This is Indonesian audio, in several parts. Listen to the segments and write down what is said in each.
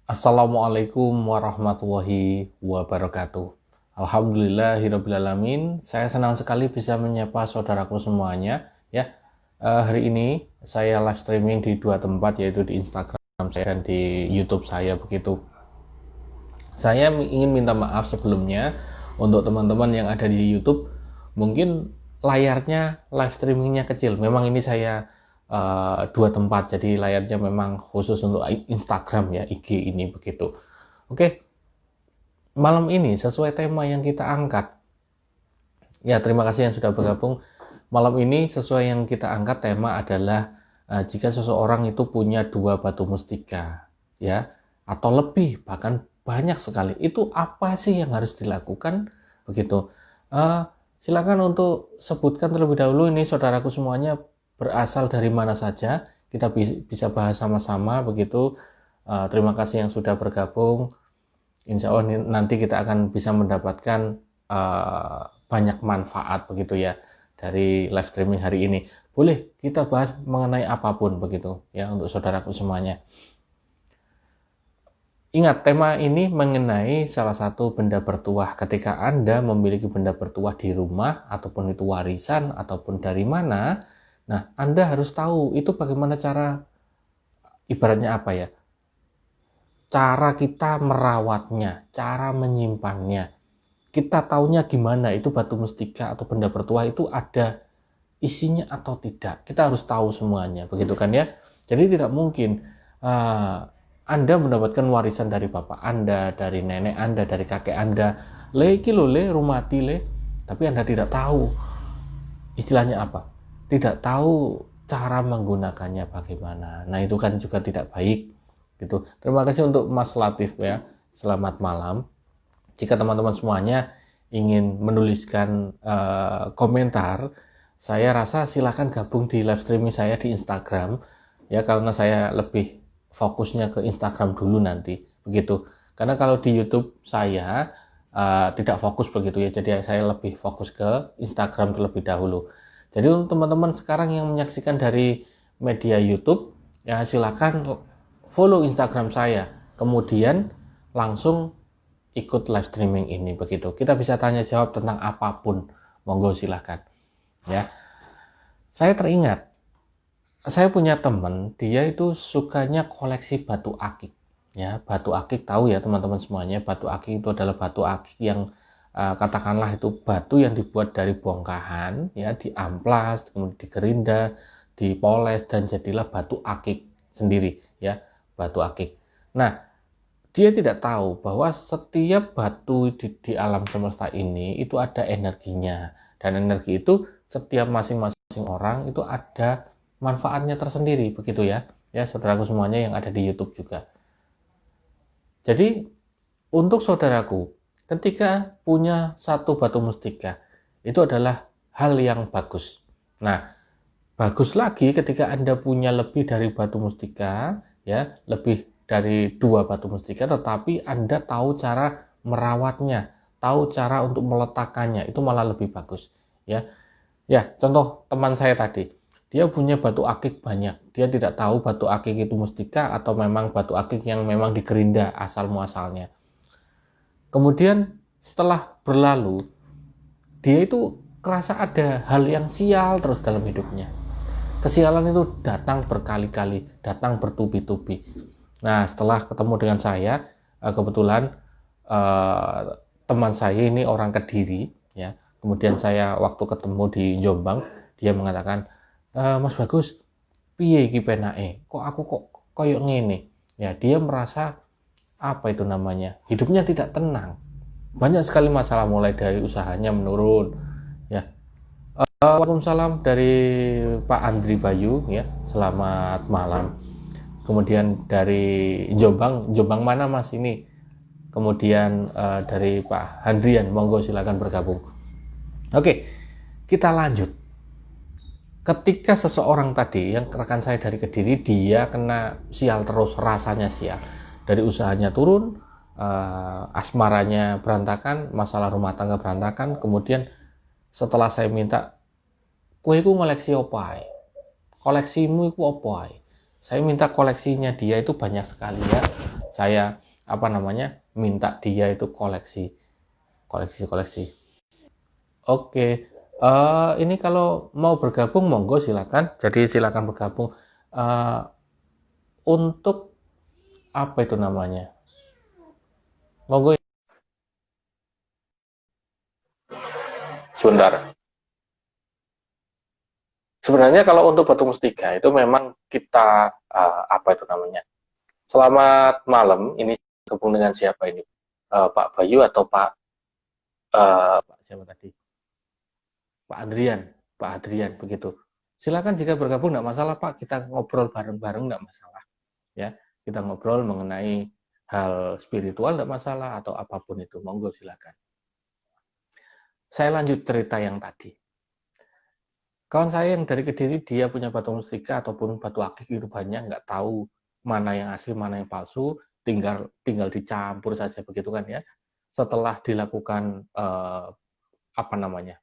Assalamualaikum warahmatullahi wabarakatuh. Alhamdulillahirrabbilalamin. Saya senang sekali bisa menyapa saudaraku semuanya. Hari ini saya live streaming di dua tempat, yaitu di Instagram saya dan di YouTube saya begitu. Saya ingin minta maaf sebelumnya untuk teman-teman yang ada di YouTube. Mungkin layarnya live streamingnya kecil. Memang ini saya dua tempat, jadi layarnya memang khusus untuk Instagram ya, IG ini begitu. Oke, malam ini sesuai tema yang kita angkat ya, terima kasih yang sudah bergabung. Malam ini sesuai yang kita angkat, tema adalah jika seseorang itu punya dua batu mustika ya, atau lebih, bahkan banyak sekali, itu apa sih yang harus dilakukan begitu. Silakan untuk sebutkan terlebih dahulu, ini saudaraku semuanya berasal dari mana saja, kita bisa bahas sama-sama begitu. Terima kasih yang sudah bergabung. Insya Allah nanti kita akan bisa mendapatkan banyak manfaat begitu ya dari live streaming hari ini. Boleh kita bahas mengenai apapun begitu ya, untuk saudaraku semuanya. Ingat, tema ini mengenai salah satu benda bertuah. Ketika Anda memiliki benda bertuah di rumah, ataupun itu warisan, ataupun dari mana, nah, Anda harus tahu itu bagaimana cara, ibaratnya apa ya, cara kita merawatnya, cara menyimpannya. Kita taunya gimana itu batu mustika atau benda bertuah itu ada isinya atau tidak. Kita harus tahu semuanya, begitu kan ya. Jadi tidak mungkin Anda mendapatkan warisan dari bapak Anda, dari nenek Anda, dari kakek Anda, rumati tapi Anda tidak tahu istilahnya apa, tidak tahu cara menggunakannya bagaimana. Nah, itu kan juga tidak baik gitu. Terima kasih untuk Mas Latif ya, selamat malam. Jika teman-teman semuanya ingin menuliskan komentar, saya rasa silakan gabung di live streaming saya di Instagram ya, karena saya lebih fokusnya ke Instagram dulu nanti begitu. Karena kalau di YouTube saya tidak fokus begitu ya, jadi saya lebih fokus ke Instagram terlebih dahulu. Jadi untuk teman-teman sekarang yang menyaksikan dari media YouTube ya, silakan follow Instagram saya, kemudian langsung ikut live streaming ini begitu. Kita bisa tanya jawab tentang apapun, monggo silakan ya. Saya teringat, saya punya teman, dia itu sukanya koleksi batu akik ya. Batu akik, tahu ya teman-teman semuanya, batu akik itu adalah batu akik yang katakanlah itu batu yang dibuat dari bongkahan ya, diamplas, kemudian digerinda, dipoles, dan jadilah batu akik sendiri ya, batu akik. Nah, dia tidak tahu bahwa setiap batu di alam semesta ini itu ada energinya, dan energi itu setiap masing-masing orang itu ada manfaatnya tersendiri begitu ya, saudaraku semuanya yang ada di YouTube juga. Jadi untuk saudaraku, ketika punya satu batu mustika, itu adalah hal yang bagus. Nah, bagus lagi ketika Anda punya lebih dari batu mustika ya, lebih dari dua batu mustika, tetapi Anda tahu cara merawatnya, tahu cara untuk meletakkannya, itu malah lebih bagus ya. Ya, contoh teman saya tadi, dia punya batu akik banyak, dia tidak tahu batu akik itu mustika atau memang batu akik yang memang digerinda asal muasalnya. Kemudian setelah berlalu, dia itu kerasa ada hal yang sial terus dalam hidupnya. Kesialan itu datang berkali-kali, datang bertubi-tubi. Nah, setelah ketemu dengan saya, kebetulan teman saya ini orang Kediri ya. Kemudian saya waktu ketemu di Jombang, dia mengatakan, Mas Bagus, piye iki penake? Kok aku koyo ngene? Ya, dia merasa apa itu namanya, hidupnya tidak tenang, banyak sekali masalah, mulai dari usahanya menurun ya. Waalaikumsalam dari Pak Andri Bayu ya, selamat malam. Kemudian dari Jombang mana Mas ini? Kemudian dari Pak Handrian, monggo silakan bergabung. Oke, kita lanjut. Ketika seseorang tadi, yang rekan saya dari Kediri, dia kena sial terus, rasanya sial. Dari usahanya turun, asmaranya berantakan, masalah rumah tangga berantakan. Kemudian setelah saya minta, kowe iku ngoleksi apa ae? Koleksimu iku apa ae? Saya minta koleksinya dia itu banyak sekali ya. Saya minta dia itu koleksi. Oke, ini kalau mau bergabung monggo silakan. Jadi silakan bergabung. Eh, untuk apa itu namanya? Monggo. Sebentar. Sebenarnya kalau untuk batu mustika itu memang kita apa itu namanya? Selamat malam. Ini gabung dengan siapa ini? Pak Bayu atau Pak siapa tadi? Pak Adrian. Pak Adrian begitu. Silakan jika bergabung nggak masalah Pak. Kita ngobrol bareng-bareng nggak masalah. Ya, kita ngobrol mengenai hal spiritual nggak masalah atau apapun itu. Monggo silakan. Saya lanjut cerita yang tadi. Kawan saya yang dari Kediri, dia punya batu mustika ataupun batu akik itu banyak, nggak tahu mana yang asli, mana yang palsu, tinggal dicampur saja begitu kan ya. Setelah dilakukan apa namanya,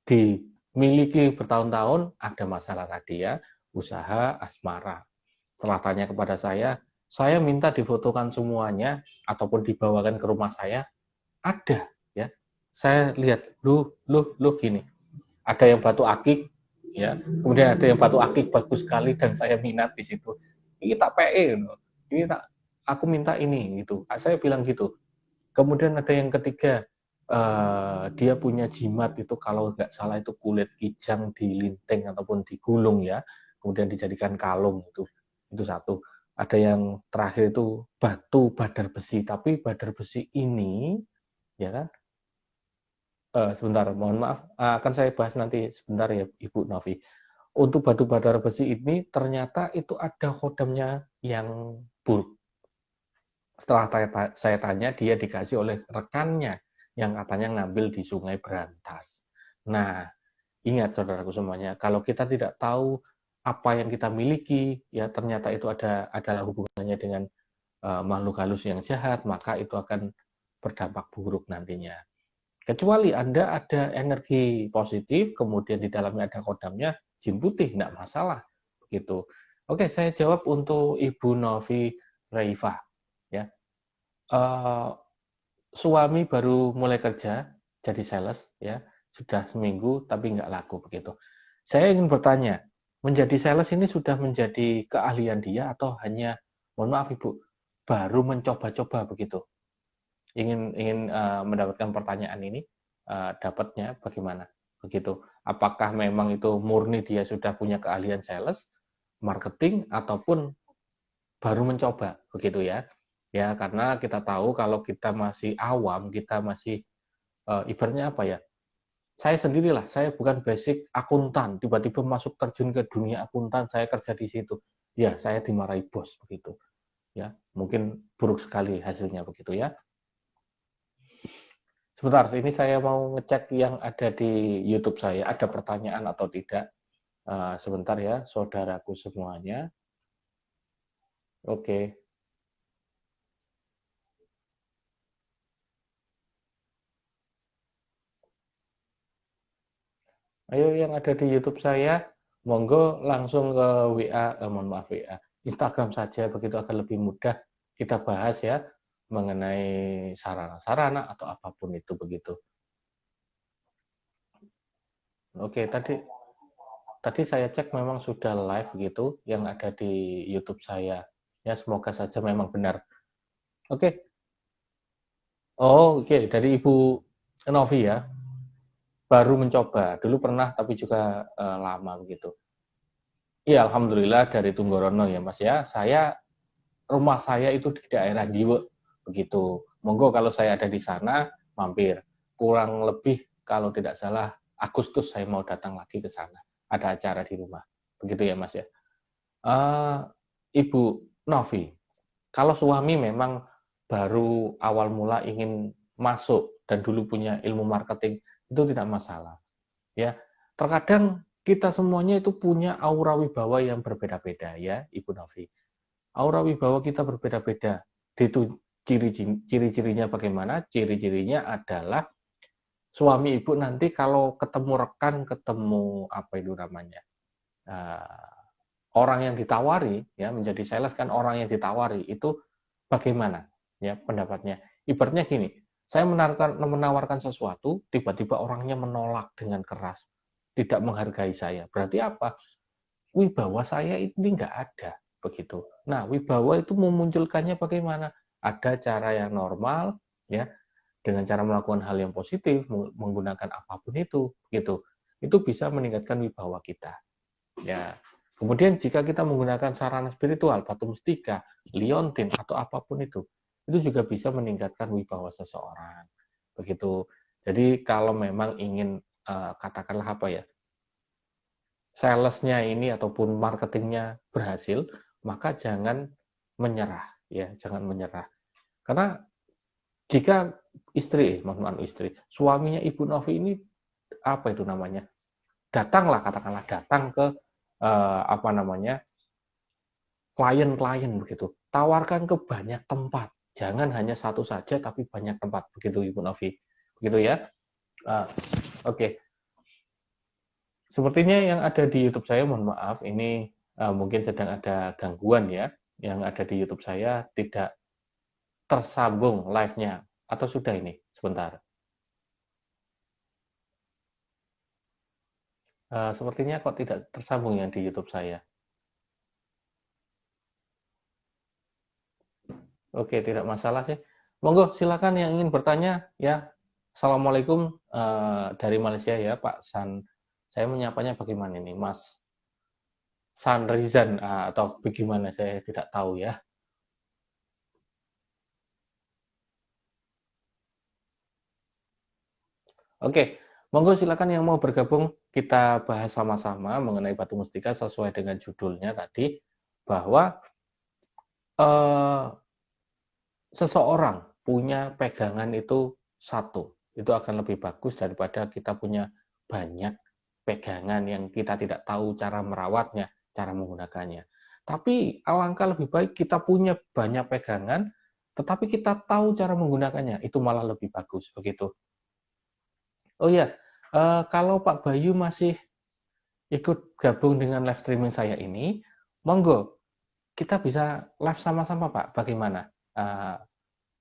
dimiliki bertahun-tahun, ada masalah tadi ya, usaha asmara. Setelah tanya kepada saya minta difotokan semuanya ataupun dibawakan ke rumah saya, ada ya. Saya lihat, loh gini, ada yang batu akik ya, kemudian ada yang batu akik bagus sekali dan saya minat di situ, ini tak PE, ini tak, aku minta ini gitu, saya bilang gitu. Kemudian ada yang ketiga, dia punya jimat itu kalau nggak salah itu kulit kijang dilinteng ataupun digulung ya, kemudian dijadikan kalung itu satu. Ada yang terakhir itu batu badar besi, tapi badar besi ini ya kan. Sebentar, mohon maaf, akan saya bahas nanti sebentar ya Ibu Novi. Untuk batu badar besi ini ternyata itu ada kodamnya yang buruk. Setelah saya tanya, dia dikasih oleh rekannya yang katanya ngambil di Sungai Berantas. Nah, ingat saudaraku semuanya, kalau kita tidak tahu apa yang kita miliki, ya ternyata itu adalah hubungannya dengan makhluk halus yang jahat, maka itu akan berdampak buruk nantinya. Kecuali Anda ada energi positif, kemudian di dalamnya ada kodamnya, jin putih, tidak masalah. Begitu. Oke, saya jawab untuk Ibu Novi Reifah. Ya. Uh, Suami baru mulai kerja, jadi sales, ya sudah seminggu, tapi nggak laku begitu. Saya ingin bertanya, menjadi sales ini sudah menjadi keahlian dia atau hanya, mohon maaf Ibu, baru mencoba-coba begitu? Ingin mendapatkan pertanyaan ini, dapatnya bagaimana begitu, apakah memang itu murni dia sudah punya keahlian sales, marketing, ataupun baru mencoba begitu ya. Ya karena kita tahu kalau kita masih awam, kita masih ibaratnya apa ya, saya sendirilah, saya bukan basic akuntan, tiba-tiba masuk terjun ke dunia akuntan, saya kerja di situ, ya saya dimarahi bos begitu ya, mungkin buruk sekali hasilnya begitu ya. Sebentar, ini saya mau ngecek yang ada di YouTube saya, ada pertanyaan atau tidak. Sebentar ya, saudaraku semuanya. Oke. Ayo yang ada di YouTube saya, monggo langsung ke WA, mohon maaf WA, Instagram saja, begitu akan lebih mudah kita bahas ya, mengenai sarana-sarana atau apapun itu begitu. Oke, tadi saya cek memang sudah live gitu yang ada di YouTube saya. Ya, semoga saja memang benar. Oke. Oh, oke, dari Ibu Novi ya. Baru mencoba. Dulu pernah tapi juga lama begitu. Iya, alhamdulillah dari Tunggorono ya, Mas ya. Rumah saya itu di daerah Diwe begitu. Monggo kalau saya ada di sana mampir. Kurang lebih kalau tidak salah Agustus saya mau datang lagi ke sana. Ada acara di rumah. Begitu ya, Mas ya. Uh, Ibu Novi, kalau suami memang baru awal mula ingin masuk dan dulu punya ilmu marketing, itu tidak masalah. Ya, terkadang kita semuanya itu punya aura wibawa yang berbeda-beda ya, Ibu Novi. Aura wibawa kita berbeda-beda. Itu ciri-cirinya bagaimana? Ciri-cirinya adalah suami ibu nanti kalau ketemu rekan, ketemu apa itu namanya, orang yang ditawari, ya menjadi sales kan orang yang ditawari itu bagaimana ya pendapatnya. Ibaratnya gini, saya menawarkan sesuatu, tiba-tiba orangnya menolak dengan keras, tidak menghargai saya. Berarti apa? Wibawa saya ini nggak ada begitu. Nah, wibawa itu memunculkannya bagaimana? Ada cara yang normal, ya, dengan cara melakukan hal yang positif, menggunakan apapun itu, gitu. Itu bisa meningkatkan wibawa kita. Ya. Kemudian jika kita menggunakan sarana spiritual, batu mustika, liontin atau apapun itu juga bisa meningkatkan wibawa seseorang. Begitu. Jadi kalau memang ingin katakanlah apa ya, salesnya ini ataupun marketingnya berhasil, maka jangan menyerah, ya, jangan menyerah. Karena jika istri, suaminya Ibu Novi ini apa itu namanya, datanglah katakanlah datang ke apa namanya klien-klien begitu, tawarkan ke banyak tempat, jangan hanya satu saja tapi banyak tempat begitu Ibu Novi, begitu ya. Uh, Oke, okay. Sepertinya yang ada di YouTube saya, mohon maaf, ini mungkin sedang ada gangguan ya, yang ada di YouTube saya tidak tersambung live-nya, atau sudah ini, sebentar. Sepertinya kok tidak tersambung yang di YouTube saya. Oke, tidak masalah sih. Monggo, silakan yang ingin bertanya ya. Assalamualaikum dari Malaysia ya, Pak San. Saya menyapanya bagaimana ini, Mas San Rizan atau bagaimana saya tidak tahu ya. Oke, monggo silakan yang mau bergabung, kita bahas sama-sama mengenai batu mustika sesuai dengan judulnya tadi, bahwa eh, seseorang punya pegangan itu satu, itu akan lebih bagus daripada kita punya banyak pegangan yang kita tidak tahu cara merawatnya, cara menggunakannya. Tapi alangkah lebih baik kita punya banyak pegangan, tetapi kita tahu cara menggunakannya, itu malah lebih bagus begitu. Oh iya, kalau Pak Bayu masih ikut gabung dengan live streaming saya ini, monggo kita bisa live sama-sama Pak. Bagaimana? Uh,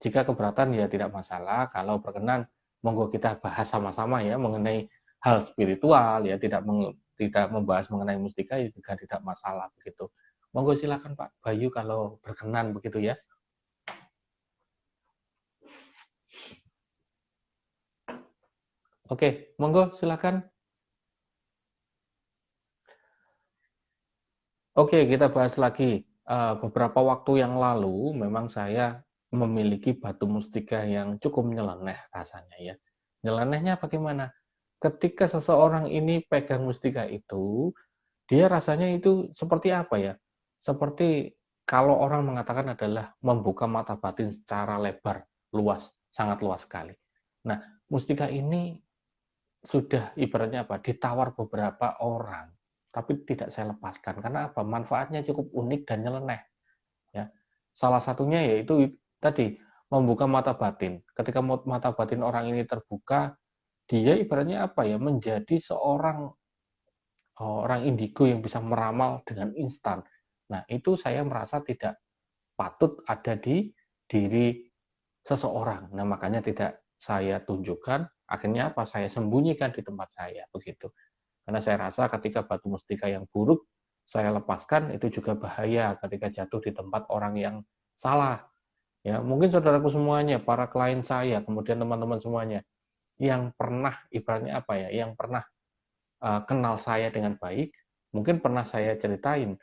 Jika keberatan ya tidak masalah. Kalau berkenan, monggo kita bahas sama-sama ya mengenai hal spiritual ya, tidak membahas mengenai mustika ya juga tidak masalah begitu. Monggo silakan Pak Bayu kalau berkenan begitu ya. Oke, monggo silakan. Oke, kita bahas lagi. Beberapa waktu yang lalu, memang saya memiliki batu mustika yang cukup nyeleneh rasanya ya. Nyelenehnya bagaimana? Ketika seseorang ini pegang mustika itu, dia rasanya itu seperti apa ya? Seperti kalau orang mengatakan adalah membuka mata batin secara lebar, luas, sangat luas sekali. Nah, mustika ini sudah ibaratnya apa? Ditawar beberapa orang, tapi tidak saya lepaskan karena apa? Manfaatnya cukup unik dan nyeleneh. Ya, salah satunya yaitu tadi membuka mata batin. Ketika mata batin orang ini terbuka, dia ibaratnya apa ya? Menjadi seorang orang indigo yang bisa meramal dengan instan. Nah, itu saya merasa tidak patut ada di diri seseorang. Nah, makanya tidak saya tunjukkan, akhirnya apa? Saya sembunyikan di tempat saya, begitu. Karena saya rasa ketika batu mustika yang buruk saya lepaskan, itu juga bahaya ketika jatuh di tempat orang yang salah. Ya, mungkin saudaraku semuanya, para klien saya, kemudian teman-teman semuanya, yang pernah, ibaratnya apa ya, yang pernah kenal saya dengan baik, mungkin pernah saya ceritain,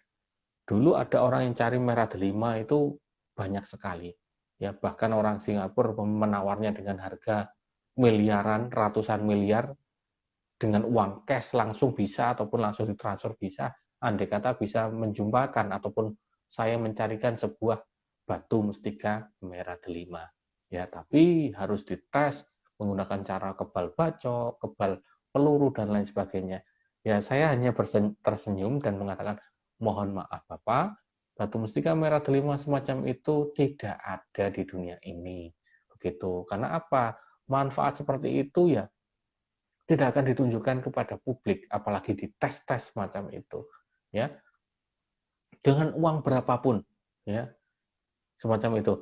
dulu ada orang yang cari merah delima itu banyak sekali. Ya, bahkan orang Singapura menawarnya dengan harga miliaran, ratusan miliar, dengan uang cash langsung bisa ataupun langsung ditransfer bisa, andai kata bisa menjumpakan ataupun saya mencarikan sebuah batu mustika merah delima. Ya, tapi harus dites menggunakan cara kebal bacok, kebal peluru dan lain sebagainya. Ya, saya hanya tersenyum dan mengatakan, mohon maaf Bapak, batu mustika merah delima semacam itu tidak ada di dunia ini. Begitu. Karena apa? Manfaat seperti itu ya tidak akan ditunjukkan kepada publik, apalagi di tes-tes semacam itu. Ya, dengan uang berapapun, ya, semacam itu.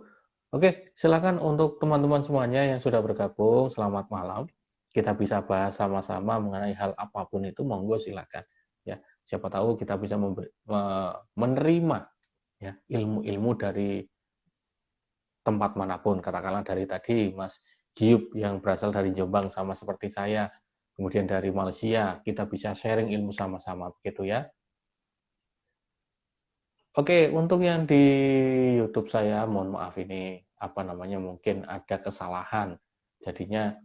Oke, silakan untuk teman-teman semuanya yang sudah bergabung, selamat malam. Kita bisa bahas sama-sama mengenai hal apapun itu, monggo silakan. Ya, siapa tahu kita bisa menerima ya ilmu-ilmu dari tempat manapun. Katakanlah dari tadi Mas Giup yang berasal dari Jombang sama seperti saya, kemudian dari Malaysia, kita bisa sharing ilmu sama-sama begitu ya. Oke, untuk yang di YouTube saya, mohon maaf ini apa namanya mungkin ada kesalahan. Jadinya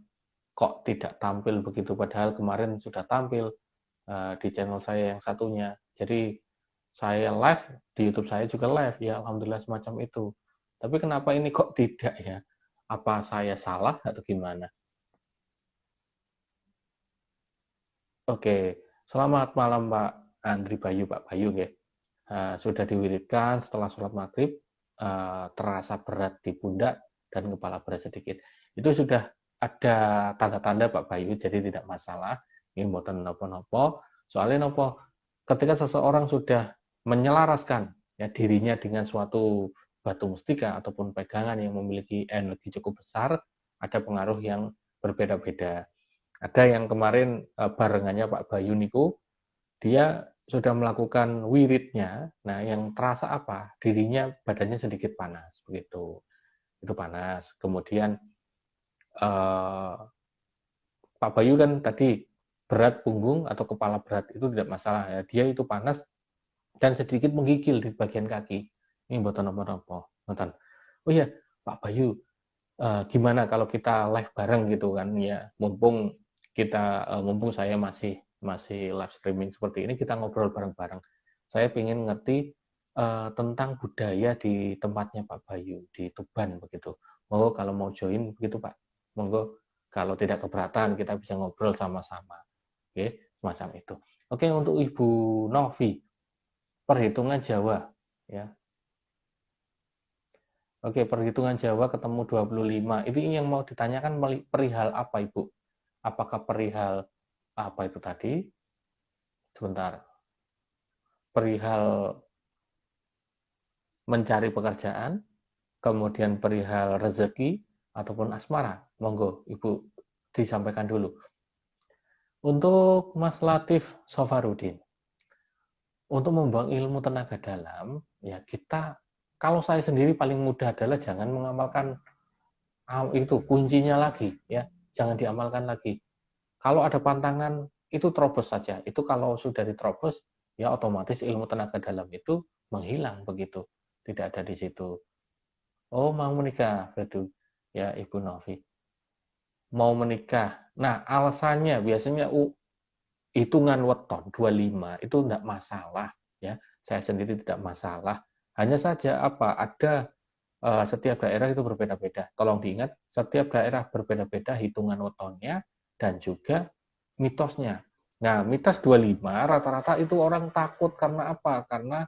kok tidak tampil begitu padahal kemarin sudah tampil di channel saya yang satunya. Jadi saya live di YouTube saya juga live ya, alhamdulillah semacam itu. Tapi kenapa ini kok tidak ya? Apa saya salah atau gimana? Oke, selamat malam Pak Andri Bayu, Pak Bayu ya. Sudah diwiridkan setelah sholat maghrib, terasa berat di pundak dan kepala berat sedikit. Itu sudah ada tanda-tanda Pak Bayu, jadi tidak masalah. Ini buatan nopo-nopo. Soalnya nopo, ketika seseorang sudah menyelaraskan ya dirinya dengan suatu batu mustika ataupun pegangan yang memiliki energi cukup besar, ada pengaruh yang berbeda-beda. Ada yang kemarin barengannya Pak Bayu niku, dia sudah melakukan wiridnya, nah yang terasa apa? Dirinya badannya sedikit panas, begitu. Itu panas. Kemudian eh, Pak Bayu kan tadi berat punggung atau kepala berat itu tidak masalah ya. Dia itu panas dan sedikit menggigil di bagian kaki. Ini buatan apa-apa. Oh iya, Pak Bayu, gimana kalau kita live bareng gitu kan ya, mumpung saya masih masih live streaming seperti ini, kita ngobrol bareng-bareng. Saya ingin ngerti tentang budaya di tempatnya Pak Bayu di Tuban begitu. Monggo kalau mau join begitu Pak, monggo kalau tidak keberatan kita bisa ngobrol sama-sama. Oke, semacam itu. Oke, untuk Ibu Novi, perhitungan Jawa ya. Oke, perhitungan Jawa ketemu 25. Ini yang mau ditanyakan perihal apa, Ibu? Apakah perihal apa itu tadi? Sebentar. Perihal mencari pekerjaan, kemudian perihal rezeki, ataupun asmara. Monggo, Ibu disampaikan dulu. Untuk Mas Latif Sofarudin, untuk membuang ilmu tenaga dalam, ya kita, kalau saya sendiri paling mudah adalah jangan mengamalkan itu kuncinya lagi, ya jangan diamalkan lagi. Kalau ada pantangan, itu terobos saja. Itu kalau sudah diterobos, ya otomatis ilmu tenaga dalam itu menghilang begitu. Tidak ada di situ. Oh, mau menikah, betul. Ya, Ibu Novi. Mau menikah. Nah, alasannya biasanya hitungan weton 25 itu tidak masalah. Ya, saya sendiri tidak masalah. Hanya saja apa? Ada setiap daerah itu berbeda-beda. Tolong diingat, setiap daerah berbeda-beda hitungan wetonnya dan juga mitosnya. Nah, mitos 25 rata-rata itu orang takut karena apa? Karena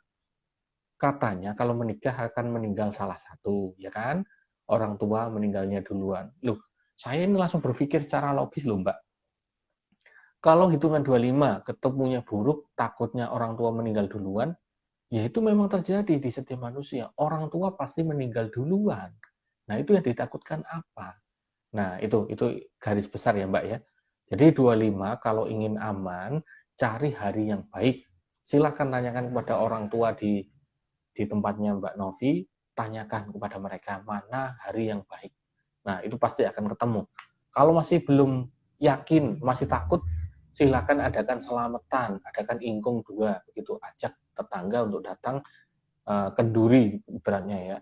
katanya kalau menikah akan meninggal salah satu, ya kan? Orang tua meninggalnya duluan. Loh, saya ini langsung berpikir secara logis loh, Mbak. Kalau hitungan 25 ketemunya buruk, takutnya orang tua meninggal duluan, ya itu memang terjadi di setiap manusia. Orang tua pasti meninggal duluan. Nah, itu yang ditakutkan apa? Nah, itu garis besar ya, Mbak ya. Jadi 25 kalau ingin aman, cari hari yang baik. Silakan tanyakan kepada orang tua di tempatnya Mbak Novi, tanyakan kepada mereka mana hari yang baik. Nah, itu pasti akan ketemu. Kalau masih belum yakin, masih takut, silakan adakan selamatan, adakan ingkung dua, begitu ajak tetangga untuk datang kenduri beratnya ya.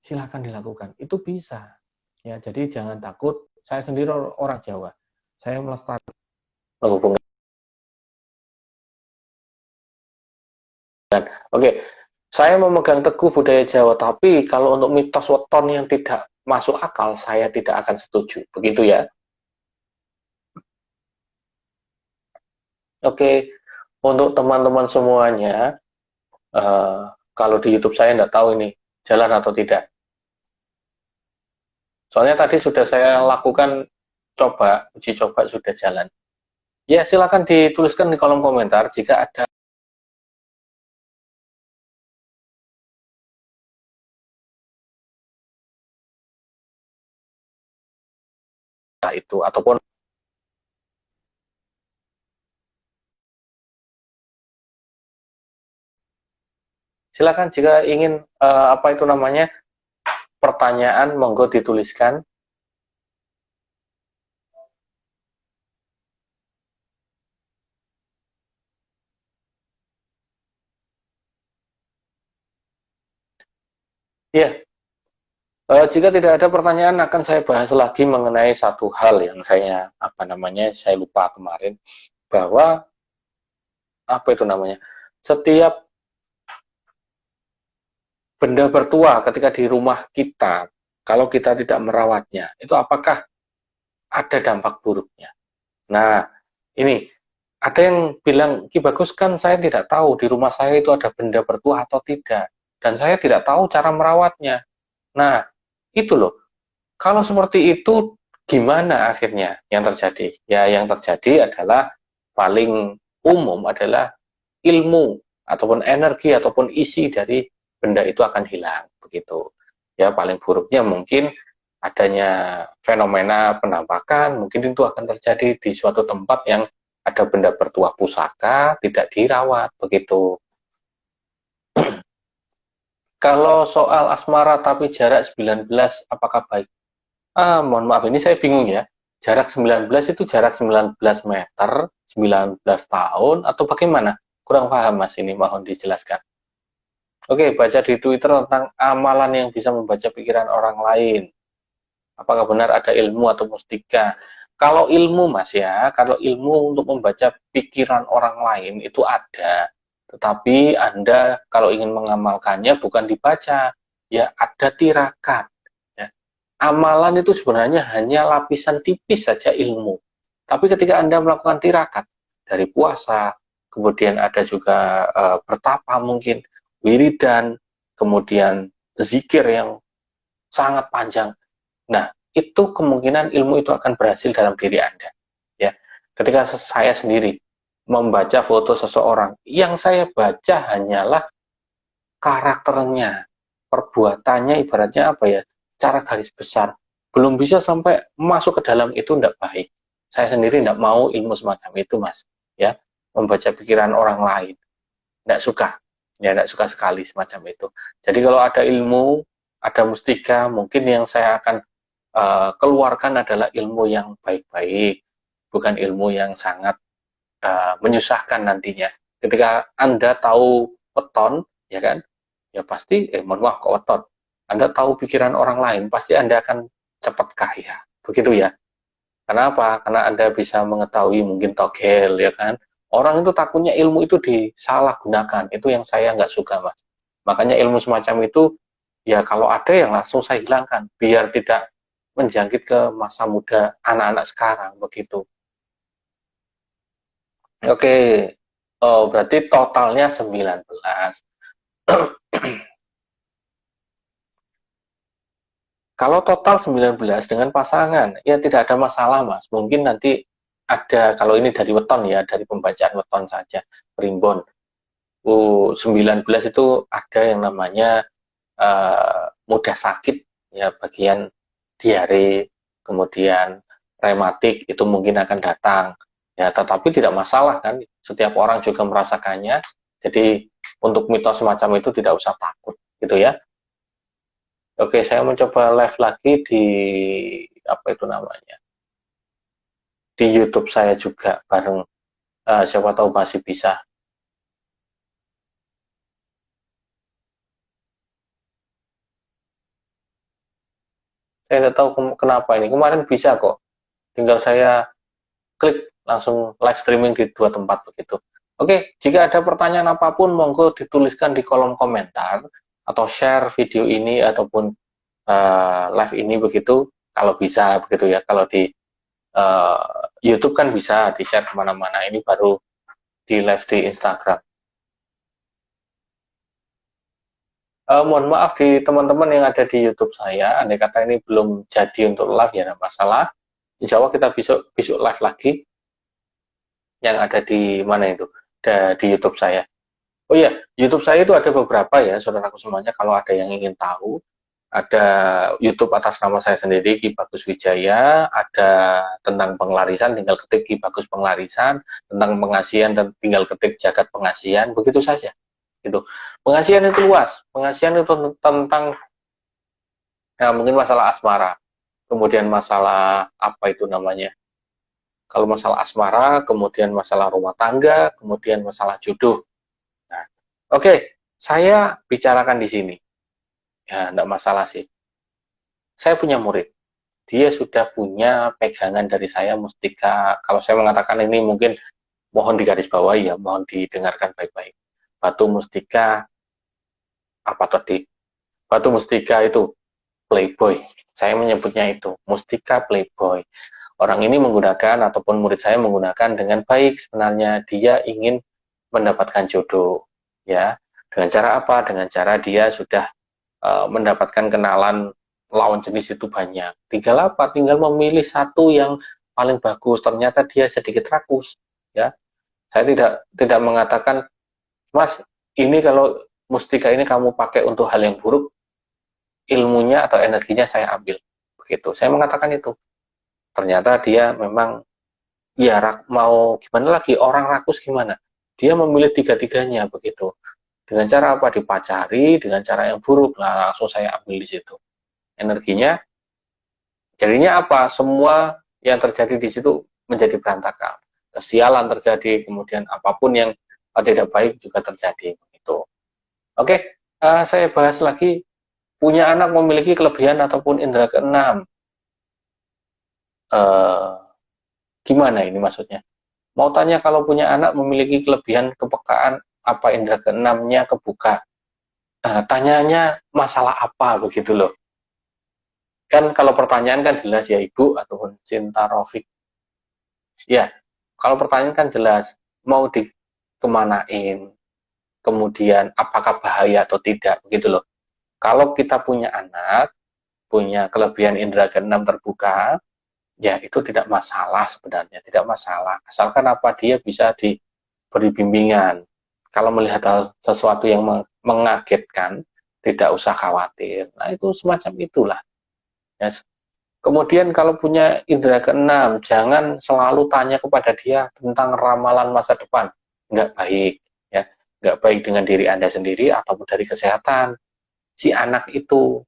Silakan dilakukan. Itu bisa. Ya, jadi jangan takut. Saya sendiri orang Jawa. Saya melestarikan menghubungkan. Oke, saya memegang teguh budaya Jawa, tapi kalau untuk mitos weton yang tidak masuk akal, saya tidak akan setuju. Begitu ya. Oke, untuk teman-teman semuanya, uh, kalau di YouTube saya tidak tahu ini jalan atau tidak. Soalnya tadi sudah saya lakukan uji coba sudah jalan. Ya, silakan dituliskan di kolom komentar jika ada itu ataupun silakan jika ingin apa itu namanya pertanyaan monggo dituliskan. Ya, jika tidak ada pertanyaan akan saya bahas lagi mengenai satu hal yang saya lupa kemarin, bahwa apa itu namanya setiap benda bertuah ketika di rumah kita, kalau kita tidak merawatnya, itu apakah ada dampak buruknya? Nah, ini ada yang bilang, Ki Bagus, kan saya tidak tahu di rumah saya itu ada benda bertuah atau tidak, dan saya tidak tahu cara merawatnya. Nah, itu loh. Kalau seperti itu, gimana akhirnya yang terjadi? Ya, yang terjadi adalah paling umum adalah ilmu ataupun energi ataupun isi dari benda itu akan hilang begitu. Ya, paling buruknya mungkin adanya fenomena penampakan, mungkin itu akan terjadi di suatu tempat yang ada benda bertuah pusaka tidak dirawat begitu. Kalau soal asmara tapi jarak 19 apakah baik? Mohon maaf ini saya bingung ya. Jarak 19 itu jarak 19 meter, 19 tahun atau bagaimana? Kurang paham Mas ini, mohon dijelaskan. Oke, baca di Twitter tentang amalan yang bisa membaca pikiran orang lain. Apakah benar ada ilmu atau mustika? Kalau ilmu Mas ya, kalau ilmu untuk membaca pikiran orang lain itu ada. Tetapi Anda kalau ingin mengamalkannya bukan dibaca, ya ada tirakat. Ya. Amalan itu sebenarnya hanya lapisan tipis saja ilmu. Tapi ketika Anda melakukan tirakat dari puasa, kemudian ada juga bertapa mungkin, wiridan, kemudian zikir yang sangat panjang. Nah, itu kemungkinan ilmu itu akan berhasil dalam diri Anda. Ya, ketika saya sendiri membaca foto seseorang, yang saya baca hanyalah karakternya, perbuatannya, ibaratnya apa ya, cara garis besar. Belum bisa sampai masuk ke dalam itu tidak baik. Saya sendiri tidak mau ilmu semacam itu, Mas. Ya, membaca pikiran orang lain. Tidak suka. Ya, tidak suka sekali semacam itu. Jadi kalau ada ilmu, ada mustika, mungkin yang saya akan keluarkan adalah ilmu yang baik-baik, bukan ilmu yang sangat menyusahkan nantinya. Ketika Anda tahu weton, ya kan, ya pasti, mohon maaf kok weton. Anda tahu pikiran orang lain, pasti Anda akan cepat kaya. Begitu ya. Kenapa? Karena Anda bisa mengetahui mungkin togel, ya kan. Orang itu takutnya ilmu itu disalahgunakan. Itu yang saya nggak suka, Mas. Makanya ilmu semacam itu, ya kalau ada yang langsung saya hilangkan, biar tidak menjangkit ke masa muda anak-anak sekarang, begitu. Oke, oh, berarti totalnya 19. Kalau total 19 dengan pasangan, ya tidak ada masalah, Mas. Mungkin nanti ada, kalau ini dari weton ya, dari pembacaan weton saja, primbon. 19 itu ada yang namanya mudah sakit, ya bagian diare, kemudian rematik, itu mungkin akan datang. Ya, tetapi tidak masalah kan, setiap orang juga merasakannya. Jadi untuk mitos semacam itu tidak usah takut, gitu ya. Oke, saya mencoba live lagi di apa itu namanya, di YouTube saya juga bareng. Siapa tahu masih bisa. Saya tidak tahu kenapa ini. Kemarin bisa kok. Tinggal saya klik langsung live streaming di dua tempat begitu. Oke, jika ada pertanyaan apapun monggo dituliskan di kolom komentar atau share video ini ataupun live ini begitu, kalau bisa begitu ya. Kalau di YouTube kan bisa di share kemana-mana, ini baru di live di Instagram. Mohon maaf di teman-teman yang ada di YouTube saya, andai kata ini belum jadi untuk live ya, ada masalah. Insya Allah kita besok besok live lagi yang ada di mana itu, ada di YouTube saya. Oh iya, YouTube saya itu ada beberapa ya, saudaraku semuanya. Kalau ada yang ingin tahu, Ada YouTube atas nama saya sendiri, Ki Bagus Wijaya, ada tentang pengelarisan, tinggal ketik Ki Bagus Pengelarisan, tentang pengasihan, dan tinggal ketik Jagat Pengasihan, begitu saja. Gitu. Pengasihan itu luas, pengasihan itu tentang ya, mungkin masalah asmara, kemudian masalah apa itu namanya, kalau masalah asmara, kemudian masalah rumah tangga, kemudian masalah jodoh. Nah, oke, saya bicarakan di sini, ya enggak masalah sih. Saya punya murid, dia sudah punya pegangan dari saya mustika. Kalau saya mengatakan ini mungkin mohon digarisbawahi ya, mohon didengarkan baik-baik. Batu mustika apa tadi? Batu mustika itu playboy. Saya menyebutnya itu mustika playboy. Orang ini menggunakan ataupun murid saya menggunakan dengan baik, sebenarnya dia ingin mendapatkan jodoh, ya. Dengan cara apa? Dengan cara dia sudah mendapatkan kenalan lawan jenis itu banyak. Tinggal apa? Tinggal memilih satu yang paling bagus. Ternyata dia sedikit rakus, ya. Saya tidak mengatakan, Mas, ini kalau mustika ini kamu pakai untuk hal yang buruk, ilmunya atau energinya saya ambil. Begitu. Saya mengatakan itu. Ternyata dia memang ya mau gimana lagi, orang rakus gimana? Dia memilih tiga-tiganya begitu. Dengan cara apa? Dipacari dengan cara yang buruk. Nah, langsung saya ambil di situ. Energinya jadinya apa? Semua yang terjadi di situ menjadi berantakan. Kesialan terjadi, kemudian apapun yang tidak baik juga terjadi begitu. Oke, saya bahas lagi, punya anak memiliki kelebihan ataupun indera keenam. Gimana ini maksudnya? Mau tanya kalau punya anak memiliki kelebihan kepekaan, apa indera keenamnya kebuka? Tanyanya masalah apa begitu loh. Kan kalau pertanyaan kan jelas ya Ibu ataupun Cinta Rofik. Ya, kalau pertanyaan kan jelas, mau dikemanain, kemudian apakah bahaya atau tidak begitu loh. Kalau kita punya anak, punya kelebihan indera keenam terbuka, ya itu tidak masalah sebenarnya, tidak masalah. Asalkan apa, dia bisa diberi bimbingan. Kalau melihat hal sesuatu yang mengagetkan, tidak usah khawatir. Nah, itu semacam itulah. Ya. Kemudian kalau punya indera keenam, jangan selalu tanya kepada dia tentang ramalan masa depan. Nggak baik. Ya. Nggak baik dengan diri Anda sendiri ataupun dari kesehatan si anak itu.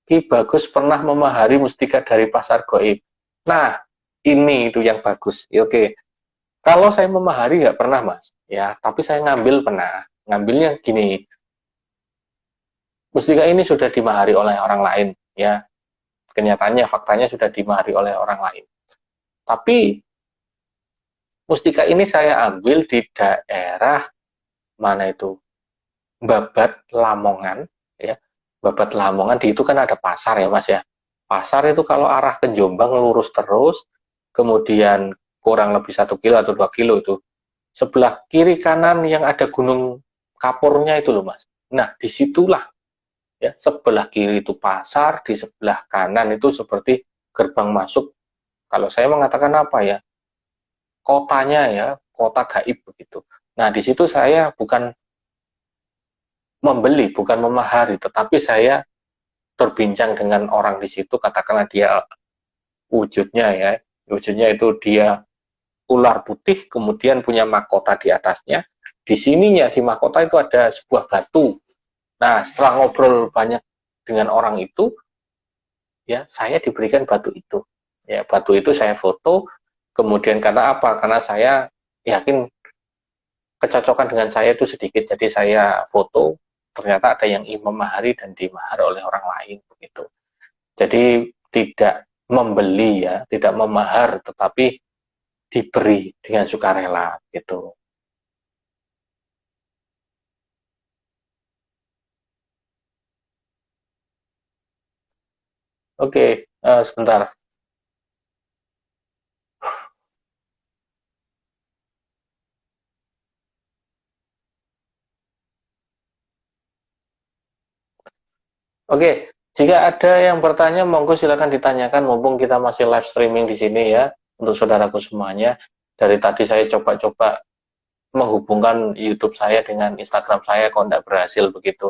Ki Bagus pernah memahari mustika dari pasar goib. Nah, ini itu yang bagus. Oke, kalau saya memahari nggak pernah, Mas. Ya, tapi saya ngambil pernah. Ngambilnya gini, mustika ini sudah dimahari oleh orang lain. Ya, kenyataannya, faktanya sudah dimahari oleh orang lain. Tapi mustika ini saya ambil di daerah mana itu? Babat Lamongan. Ya, Babat Lamongan, di itu kan ada pasar ya, Mas ya. Pasar itu kalau arah ke Jombang lurus terus, kemudian kurang lebih 1 kilo atau 2 kilo itu, sebelah kiri kanan yang ada gunung kapurnya itu loh Mas. Nah disitulah ya, sebelah kiri itu pasar, di sebelah kanan itu seperti gerbang masuk. Kalau saya mengatakan apa ya, kotanya ya, kota gaib begitu. Nah di situ saya bukan membeli, bukan memahari, tetapi saya berbincang dengan orang di situ, katakanlah dia wujudnya ya, wujudnya itu dia ular putih, kemudian punya mahkota di atasnya. Di sininya, di mahkota itu ada sebuah batu. Nah, setelah ngobrol banyak dengan orang itu, ya saya diberikan batu itu. Ya, batu itu saya foto, kemudian karena apa? Karena saya yakin kecocokan dengan saya itu sedikit, jadi saya foto, ternyata ada yang memahari dan dimahari oleh orang lain begitu. Jadi tidak membeli ya, tidak memahar, tetapi diberi dengan sukarela gitu. Oke, sebentar. Oke, jika ada yang bertanya, monggo silakan ditanyakan mumpung kita masih live streaming di sini ya, untuk saudaraku semuanya. Dari tadi saya coba-coba menghubungkan YouTube saya dengan Instagram saya, kok tidak berhasil begitu.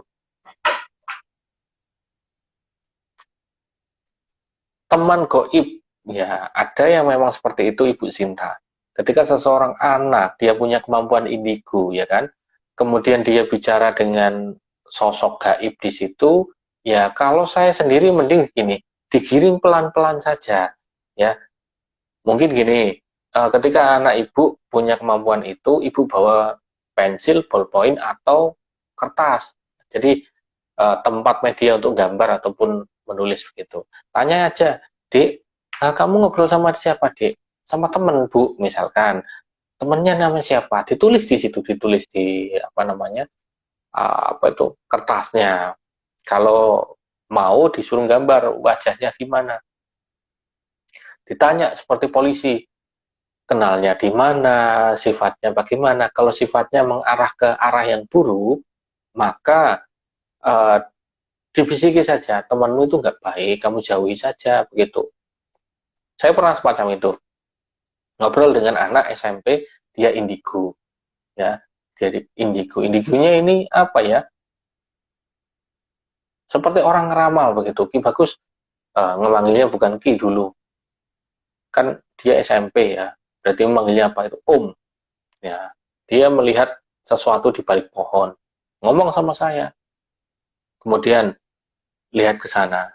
Teman goib, ya ada yang memang seperti itu Ibu Sinta. Ketika seseorang anak, dia punya kemampuan indigo, ya kan? Kemudian dia bicara dengan sosok gaib di situ, ya kalau saya sendiri mending gini, digiring pelan-pelan saja, ya. Mungkin gini, ketika anak ibu punya kemampuan itu, ibu bawa pensil, ballpoint, atau kertas. Jadi tempat media untuk gambar ataupun menulis begitu. Tanya aja, Dek, kamu ngobrol sama siapa, Dek? Sama temen, Bu, misalkan. Temennya nama siapa? Ditulis di situ, ditulis di apa namanya? Apa itu? Kertasnya. Kalau mau disuruh gambar wajahnya gimana? Ditanya seperti polisi, kenalnya di mana, sifatnya bagaimana. Kalau sifatnya mengarah ke arah yang buruk, maka uh, dibisiki saja, temanmu itu nggak baik, kamu jauhi saja, begitu. Saya pernah semacam itu, ngobrol dengan anak SMP, dia indigo, ya, jadi indigo. Indigonya ini apa ya? Seperti orang ngeramal begitu. Ki bagus, ngemanggilnya bukan Ki dulu, kan dia SMP ya, berarti memanggilnya apa itu? Om, ya. Dia melihat sesuatu di balik pohon, ngomong sama saya, kemudian lihat ke sana,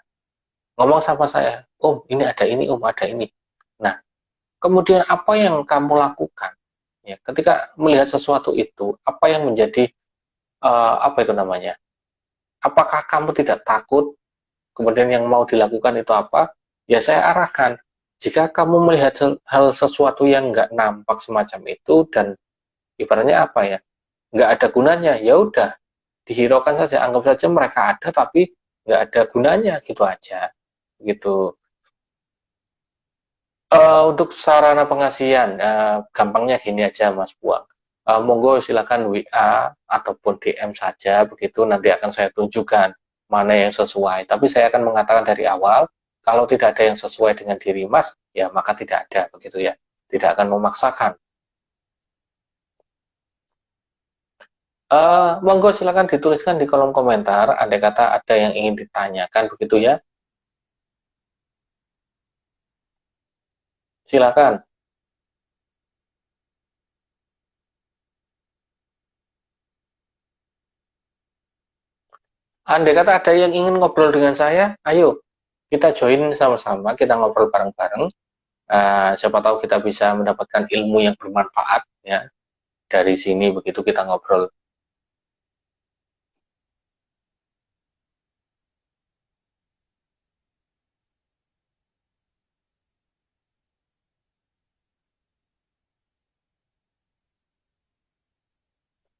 ngomong sama saya, Om, ini ada ini, Om, ada ini. Nah, kemudian apa yang kamu lakukan? Ya, ketika melihat sesuatu itu, apa yang menjadi apa itu namanya? Apakah kamu tidak takut? Kemudian yang mau dilakukan itu apa? Ya saya arahkan. Jika kamu melihat hal sesuatu yang nggak nampak semacam itu dan ibaratnya apa ya, nggak ada gunanya, ya udah dihiraukan saja, anggap saja mereka ada tapi nggak ada gunanya gitu aja, gitu. Untuk sarana pengasihan, gampangnya gini aja Mas Buang. Monggo silakan WA ataupun DM saja, begitu nanti akan saya tunjukkan mana yang sesuai. Tapi saya akan mengatakan dari awal, kalau tidak ada yang sesuai dengan diri Mas, ya maka tidak ada, begitu ya. Tidak akan memaksakan. Monggo silakan dituliskan di kolom komentar, andai kata ada yang ingin ditanyakan, begitu ya. Silakan. Andai kata ada yang ingin ngobrol dengan saya, ayo kita join sama-sama, kita ngobrol bareng-bareng. Siapa tahu kita bisa mendapatkan ilmu yang bermanfaat ya dari sini, begitu kita ngobrol.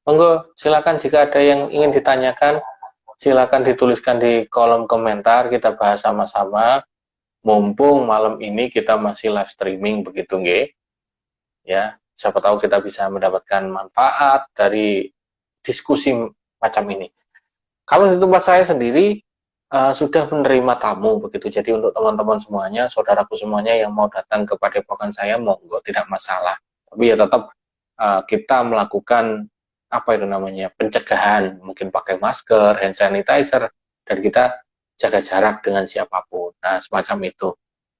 Monggo silakan, jika ada yang ingin ditanyakan silakan dituliskan di kolom komentar, kita bahas sama-sama. Mumpung malam ini kita masih live streaming begitu nggih. Ya, siapa tahu kita bisa mendapatkan manfaat dari diskusi macam ini. Kalau di tempat saya sendiri sudah menerima tamu begitu. Jadi untuk teman-teman semuanya, saudaraku semuanya yang mau datang ke padepokan saya, monggo, tidak masalah. Tapi ya tetap kita melakukan apa itu namanya, pencegahan, mungkin pakai masker, hand sanitizer, dan kita jaga jarak dengan siapapun. Nah, semacam itu.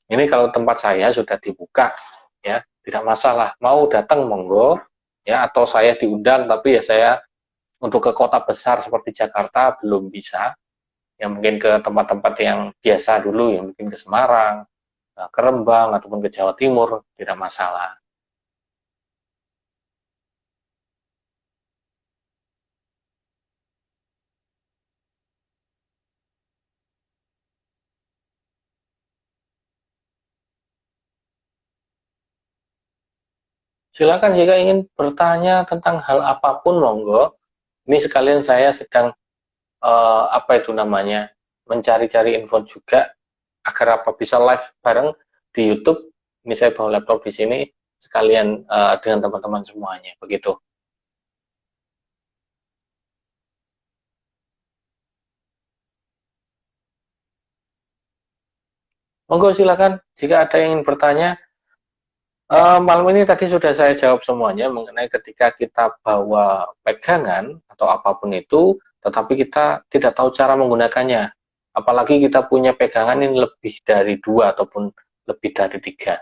Ini kalau tempat saya sudah dibuka, ya tidak masalah. Mau datang monggo, ya, atau saya diundang, tapi ya saya untuk ke kota besar seperti Jakarta belum bisa. Yang mungkin ke tempat-tempat yang biasa dulu, yang mungkin ke Semarang, ke Rembang, ataupun ke Jawa Timur, tidak masalah. Silakan jika ingin bertanya tentang hal apapun, monggo. Ini sekalian saya sedang apa itu namanya, mencari-cari info juga agar apa bisa live bareng di YouTube. Ini saya bawa laptop di sini sekalian dengan teman-teman semuanya, begitu. Monggo silakan jika ada yang ingin bertanya. Malam ini tadi sudah saya jawab semuanya mengenai ketika kita bawa pegangan atau apapun itu, tetapi kita tidak tahu cara menggunakannya. Apalagi kita punya pegangan ini lebih dari 2 ataupun lebih dari 3.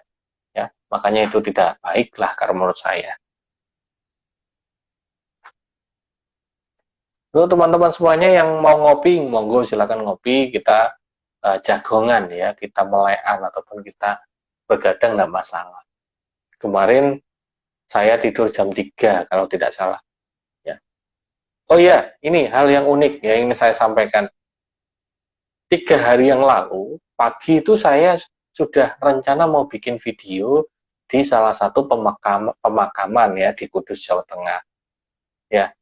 Ya, makanya itu tidak baiklah kalau menurut saya. Untuk teman-teman semuanya yang mau ngopi, monggo silakan ngopi, kita jagongan ya, kita melean ataupun kita bergadang tidak masalah. Kemarin saya tidur jam 3 kalau tidak salah. Ya. Oh iya, ini hal yang unik ya, ini saya sampaikan. 3 hari yang lalu, pagi itu saya sudah rencana mau bikin video di salah satu pemakaman ya di Kudus, Jawa Tengah. Ya,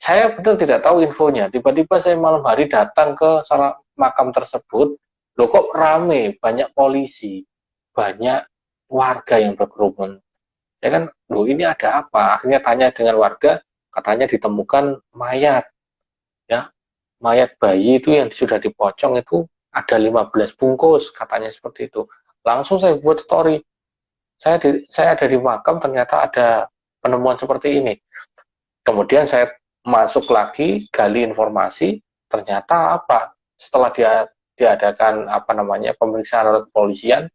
saya benar tidak tahu infonya. Tiba-tiba saya malam hari datang ke salah makam tersebut, loh kok rame, banyak polisi, banyak warga yang berkerumun. Ya kan, loh ini ada apa? Akhirnya tanya dengan warga, katanya ditemukan mayat. Ya, mayat bayi itu yang sudah dipocong itu ada 15 bungkus, katanya seperti itu. Langsung saya buat story. Saya ada di makam, ternyata ada penemuan seperti ini. Kemudian saya masuk lagi, gali informasi, ternyata apa? Setelah diadakan pemeriksaan oleh kepolisian,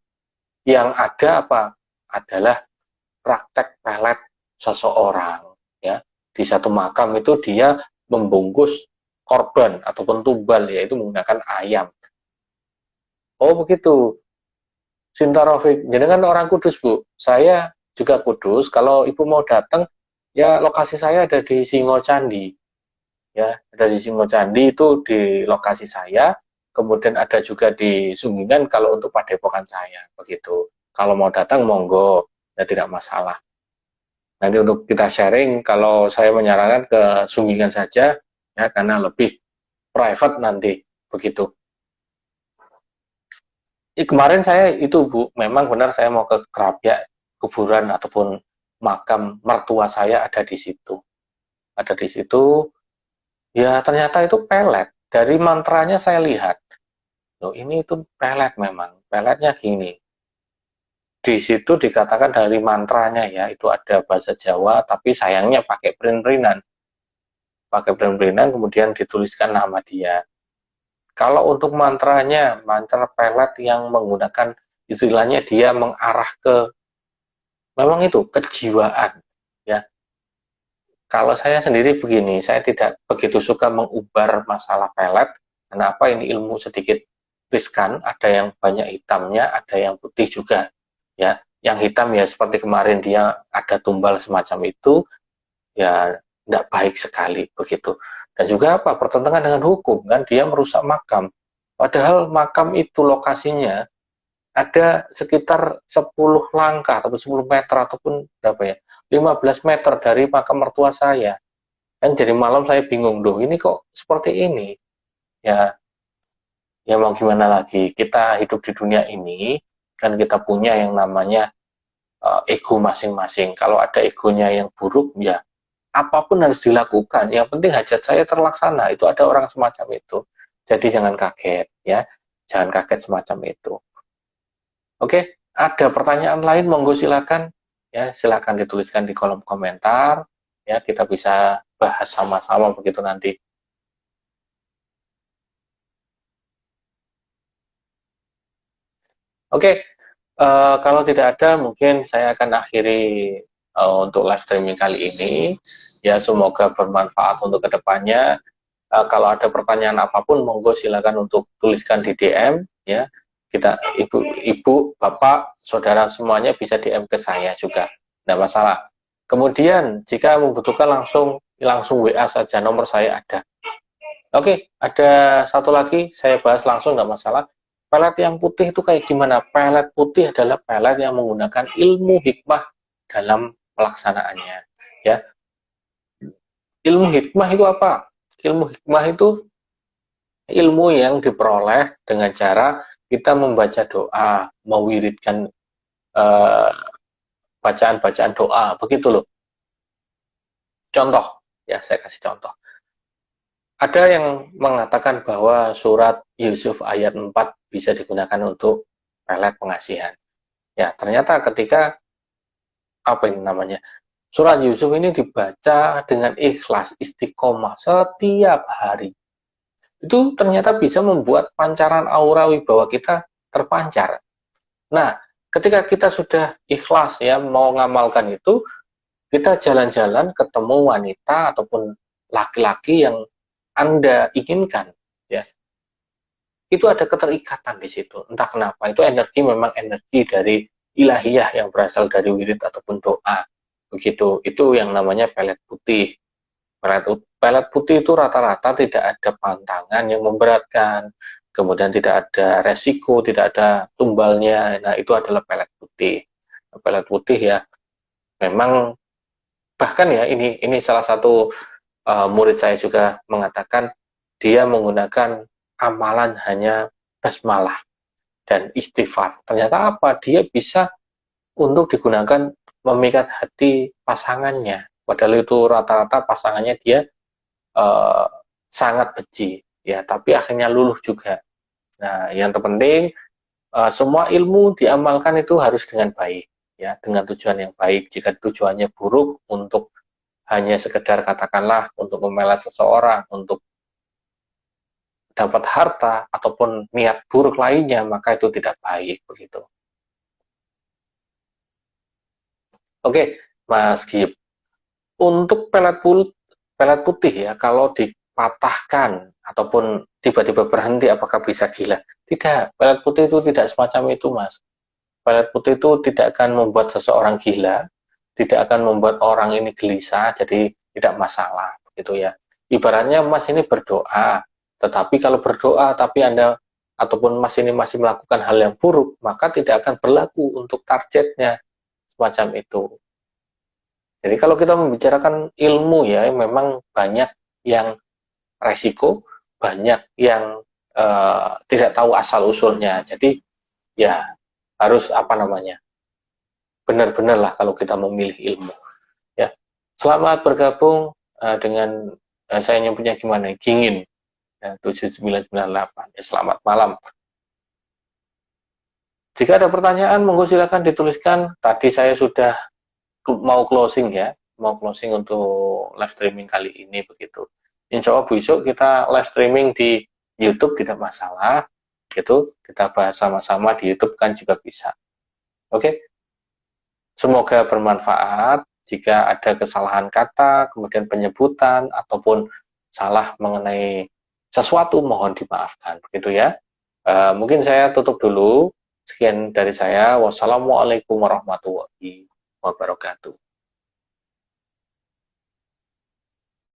yang ada apa? Adalah praktek pelet seseorang, ya. Di satu makam itu dia membungkus korban ataupun tumbal, yaitu menggunakan ayam. Oh begitu, Sinta Rafiq, jadi kan orang Kudus Bu, saya juga Kudus. Kalau Ibu mau datang, ya lokasi saya ada di Singo Candi, ya ada di Singo Candi itu di lokasi saya. Kemudian ada juga di Sunggingan kalau untuk padepokan saya, begitu. Kalau mau datang monggo, ya tidak masalah. Nanti untuk kita sharing, kalau saya menyarankan ke Sunggingan saja, ya karena lebih private nanti, begitu. Kemarin saya itu Bu, memang benar saya mau ke Krapyak, kuburan ataupun makam mertua saya ada di situ. Ada di situ, ya ternyata itu pelet. Dari mantranya saya lihat, loh ini itu pelet memang. Peletnya gini, di situ dikatakan dari mantranya ya, itu ada bahasa Jawa, tapi sayangnya pakai print-printan. Pakai print-printan, kemudian dituliskan nama dia. Kalau untuk mantranya, mantra pelet yang menggunakan istilahnya dia mengarah ke memang itu kejiwaan ya. Kalau saya sendiri begini, saya tidak begitu suka mengubar masalah pelet. Kenapa? Ini ilmu sedikit riskan, ada yang banyak hitamnya, ada yang putih juga ya. Yang hitam ya seperti kemarin dia ada tumbal semacam itu, ya tidak baik sekali begitu. Dan juga apa? Pertentangan dengan hukum kan, dia merusak makam. Padahal makam itu lokasinya ada sekitar 10 langkah ataupun 10 meter ataupun berapa ya, 15 meter dari makam mertua saya. Kan jadi malam saya bingung, loh ini kok seperti ini ya. Ya mau gimana lagi, kita hidup di dunia ini kan kita punya yang namanya ego masing-masing. Kalau ada egonya yang buruk ya apapun harus dilakukan, yang penting hajat saya terlaksana. Itu ada orang semacam itu, jadi jangan kaget ya, jangan kaget semacam itu. Oke, ada pertanyaan lain, monggo silakan ya, silakan dituliskan di kolom komentar ya, kita bisa bahas sama-sama begitu nanti. Oke, kalau tidak ada mungkin saya akan akhiri untuk live streaming kali ini ya, semoga bermanfaat untuk kedepannya. Kalau ada pertanyaan apapun monggo silakan untuk tuliskan di DM ya, kita ibu, bapak, saudara semuanya bisa DM ke saya juga, tidak masalah. Kemudian jika membutuhkan langsung WA saja, nomor saya ada. Oke, ada satu lagi saya bahas langsung, tidak masalah. Pelet yang putih itu kayak gimana? Pelet putih adalah pelet yang menggunakan ilmu hikmah dalam pelaksanaannya. Ya, ilmu hikmah itu apa? Ilmu hikmah itu ilmu yang diperoleh dengan cara kita membaca doa, mewiridkan eh, bacaan-bacaan doa, begitu loh. Contoh, ya saya kasih contoh. Ada yang mengatakan bahwa surat Yusuf ayat 4 bisa digunakan untuk pelet pengasihan. Ya, ternyata ketika apa ini namanya? Surat Yusuf ini dibaca dengan ikhlas, istiqomah setiap hari. Itu ternyata bisa membuat pancaran aura wibawa kita terpancar. Nah, ketika kita sudah ikhlas ya mau ngamalkan itu, kita jalan-jalan ketemu wanita ataupun laki-laki yang Anda inginkan, ya. Itu ada keterikatan di situ. Entah kenapa, itu energi memang energi dari ilahiyah yang berasal dari wirid ataupun doa. Begitu, itu yang namanya pelet putih. Pelet putih itu rata-rata tidak ada pantangan yang memberatkan, kemudian tidak ada resiko, tidak ada tumbalnya. Nah, itu adalah pelet putih. Pelet putih ya, memang bahkan ya ini salah satu murid saya juga mengatakan dia menggunakan amalan hanya basmalah dan istighfar. Ternyata apa? Dia bisa untuk digunakan memikat hati pasangannya. Padahal itu rata-rata pasangannya dia uh, sangat benci, ya. Tapi akhirnya luluh juga. Nah, yang terpenting semua ilmu diamalkan itu harus dengan baik, ya, dengan tujuan yang baik. Jika tujuannya buruk untuk hanya sekedar katakanlah untuk memelat seseorang, untuk dapat harta ataupun niat buruk lainnya, maka itu tidak baik begitu. Oke, Mas Gib. Untuk pelet putih ya, kalau dipatahkan ataupun tiba-tiba berhenti, apakah bisa gila? Tidak, pelet putih itu tidak semacam itu, Mas. Pelet putih itu tidak akan membuat seseorang gila, tidak akan membuat orang ini gelisah, jadi tidak masalah, gitu ya. Ibaratnya Mas ini berdoa, tetapi kalau berdoa tapi Anda ataupun Mas ini masih melakukan hal yang buruk, maka tidak akan berlaku untuk targetnya, semacam itu. Jadi kalau kita membicarakan ilmu ya, memang banyak yang resiko, banyak yang tidak tahu asal usulnya. Jadi ya harus apa namanya, benar-benar lah kalau kita memilih ilmu. Ya, selamat bergabung dengan saya nyebutnya gimana, Gingin ya, 7998. Ya, selamat malam. Jika ada pertanyaan, monggo silakan dituliskan. Tadi saya sudah mau closing ya, mau closing untuk live streaming kali ini begitu. Insya Allah besok kita live streaming di YouTube tidak masalah, gitu. Kita bahas sama-sama di YouTube kan juga bisa. Oke, semoga bermanfaat. Jika ada kesalahan kata, kemudian penyebutan ataupun salah mengenai sesuatu, mohon dimaafkan. Begitu ya. Mungkin saya tutup dulu. Sekian dari saya. Wassalamualaikum warahmatullahi wabarakatuh.